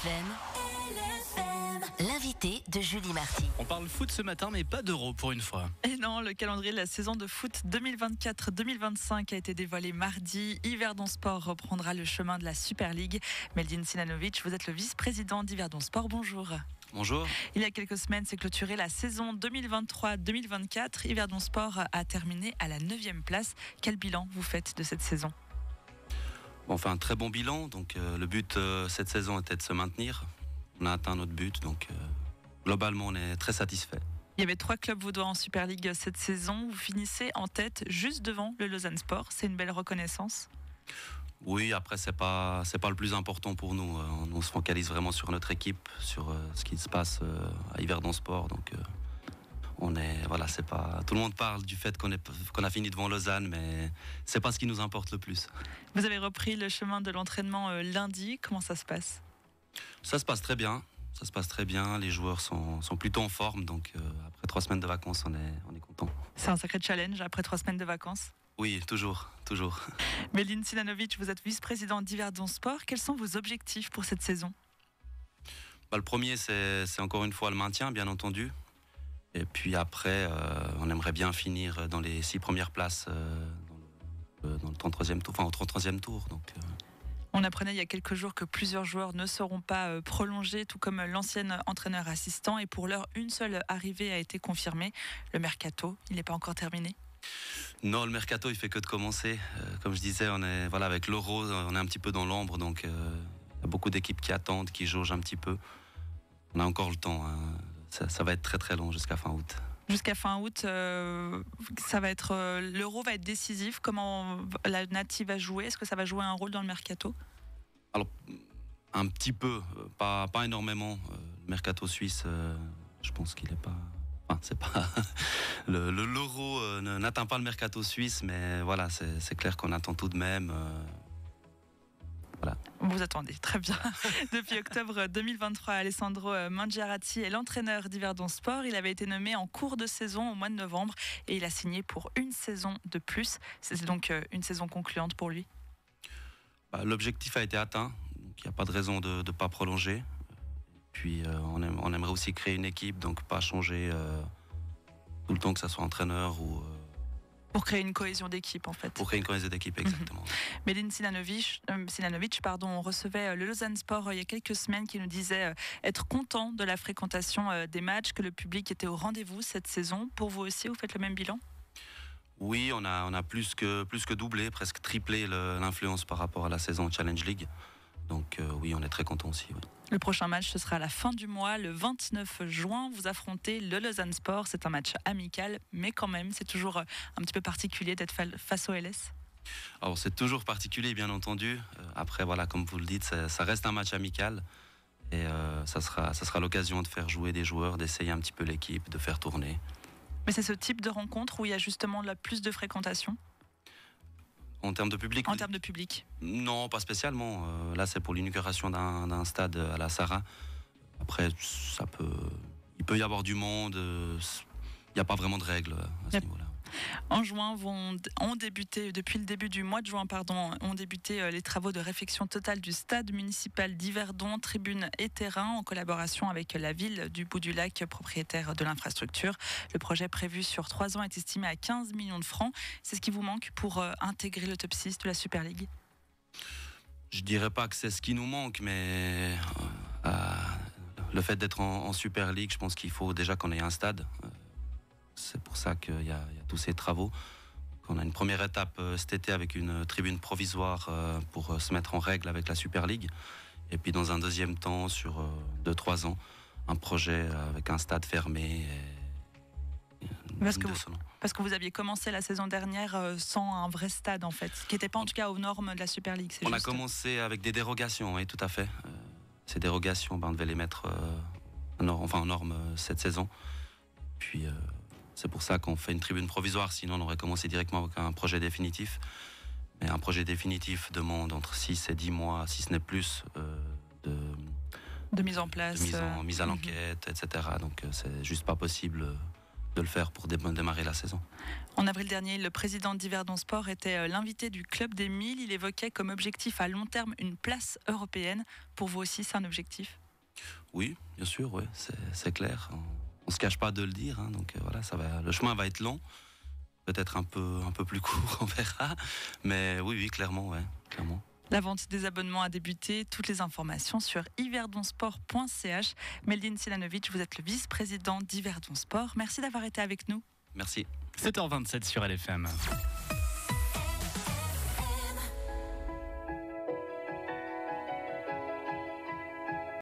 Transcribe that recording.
LFM. L'invité de Julie Marty. On parle foot ce matin, mais pas d'Euro pour une fois. Et non, le calendrier de la saison de foot 2024-2025 a été dévoilé mardi. Yverdon Sport reprendra le chemin de la Super League. Meldin Sinanovic, vous êtes le vice-président d'Yverdon Sport. Bonjour. Bonjour. Il y a quelques semaines, s'est clôturée la saison 2023-2024. Yverdon Sport a terminé à la 9e place. Quel bilan vous faites de cette saison ? On fait un très bon bilan. Donc, le but cette saison était de se maintenir. On a atteint notre but, donc globalement on est très satisfait. Il y avait 3 clubs vaudois en Super League cette saison. Vous finissez en tête juste devant le Lausanne Sport. C'est une belle reconnaissance. Oui, après c'est pas le plus important pour nous. On se focalise vraiment sur notre équipe, sur ce qui se passe à Yverdon Sport. Donc c'est pas. Tout le monde parle du fait qu'on a fini devant Lausanne, mais c'est pas ce qui nous importe le plus. Vous avez repris le chemin de l'entraînement lundi. Comment ça se passe ? Ça se passe très bien. Les joueurs sont plutôt en forme. Donc après 3 semaines de vacances, on est content. C'est un sacré challenge après 3 semaines de vacances. Oui, toujours. Meldin Sinanovic, vous êtes vice-président d'Yverdon Sport. Quels sont vos objectifs pour cette saison ? Le premier, c'est encore une fois le maintien, bien entendu. Et puis après, on aimerait bien finir dans les 6 premières places dans le 33e tour, au 33e tour. Donc, On apprenait il y a quelques jours que plusieurs joueurs ne seront pas prolongés, tout comme l'ancien entraîneur assistant. Et pour l'heure, une seule arrivée a été confirmée. Le mercato, il n'est pas encore terminé ? Non, le mercato, il fait que de commencer. Comme je disais, avec l'Euro, on est un petit peu dans l'ombre. Donc, il y a beaucoup d'équipes qui attendent, qui jaugent un petit peu. On a encore le temps. Ça va être très très long jusqu'à fin août. Jusqu'à fin août, l'Euro va être décisif. Comment la Nati va jouer ? Est-ce que ça va jouer un rôle dans le mercato ? Alors, un petit peu, pas énormément. Le mercato suisse, je pense qu'il n'est pas. C'est pas l'Euro n'atteint pas le mercato suisse, mais voilà, c'est clair qu'on attend tout de même. Voilà. Vous attendez, très bien. Depuis octobre 2023, Alessandro Mangiaratti est l'entraîneur d'Yverdon Sport. Il avait été nommé en cours de saison au mois de novembre et il a signé pour une saison de plus. C'est donc une saison concluante pour lui. L'objectif a été atteint, donc il n'y a pas de raison de ne pas prolonger. Puis on aimerait aussi créer une équipe, donc pas changer tout le temps que ça soit entraîneur ou... Pour créer une cohésion d'équipe, en fait. Pour créer une cohésion d'équipe, exactement. Meldin Sinanovic, on recevait le Lausanne Sport il y a quelques semaines qui nous disait être content de la fréquentation des matchs, que le public était au rendez-vous cette saison. Pour vous aussi, vous faites le même bilan ? Oui, on a plus que doublé, presque triplé l'influence par rapport à la saison Challenge League. Donc oui, on est très content aussi. Oui. Le prochain match, ce sera à la fin du mois, le 29 juin. Vous affrontez le Lausanne Sport. C'est un match amical, mais quand même, c'est toujours un petit peu particulier d'être face au LS. Alors c'est toujours particulier, bien entendu. Après, voilà, comme vous le dites, ça reste un match amical. Et ça sera l'occasion de faire jouer des joueurs, d'essayer un petit peu l'équipe, de faire tourner. Mais c'est ce type de rencontre où il y a justement plus de fréquentation ? En termes de public ? En termes de public ? Non, pas spécialement. Là, c'est pour l'inauguration d'un stade à la Sarah. Après, il peut y avoir du monde. Il n'y a pas vraiment de règles à ce niveau-là. En juin, depuis le début du mois de juin, ont débuté les travaux de réfection totale du stade municipal d'Yverdon, tribunes et terrain, en collaboration avec la ville du Bout-du-Lac, propriétaire de l'infrastructure. Le projet prévu sur 3 ans est estimé à 15 millions de francs. C'est ce qui vous manque pour intégrer le top 6 de la Super League ? Je dirais pas que c'est ce qui nous manque, mais le fait d'être en Super League, je pense qu'il faut déjà qu'on ait un stade. C'est pour ça qu'il y a tous ces travaux. On a une première étape cet été avec une tribune provisoire pour se mettre en règle avec la Super League. Et puis dans un deuxième temps, sur 2-3 ans, un projet avec un stade fermé. Parce que vous aviez commencé la saison dernière sans un vrai stade, en fait, qui n'était pas en tout cas aux normes de la Super League. On a commencé avec des dérogations, oui, tout à fait. Ces dérogations, on devait les mettre en normes cette saison. Puis... c'est pour ça qu'on fait une tribune provisoire, sinon on aurait commencé directement avec un projet définitif. Mais un projet définitif demande entre 6 et 10 mois, si ce n'est plus, de mise en place. De mise à l'enquête, etc. Donc c'est juste pas possible le faire pour démarrer la saison. En avril dernier, le président d'Yverdon Sport était l'invité du Club des 1000. Il évoquait comme objectif à long terme une place européenne. Pour vous aussi, c'est un objectif ? Oui, bien sûr, ouais, c'est clair. On se cache pas de le dire, hein, donc voilà, le chemin va être long, peut-être un peu plus court, on verra. Mais oui, clairement, ouais, clairement. La vente des abonnements a débuté. Toutes les informations sur yverdonsport.ch. Meldine Silanovic, vous êtes le vice-président d'Yverdon Sport. Merci d'avoir été avec nous. Merci. 7h27 sur LFM.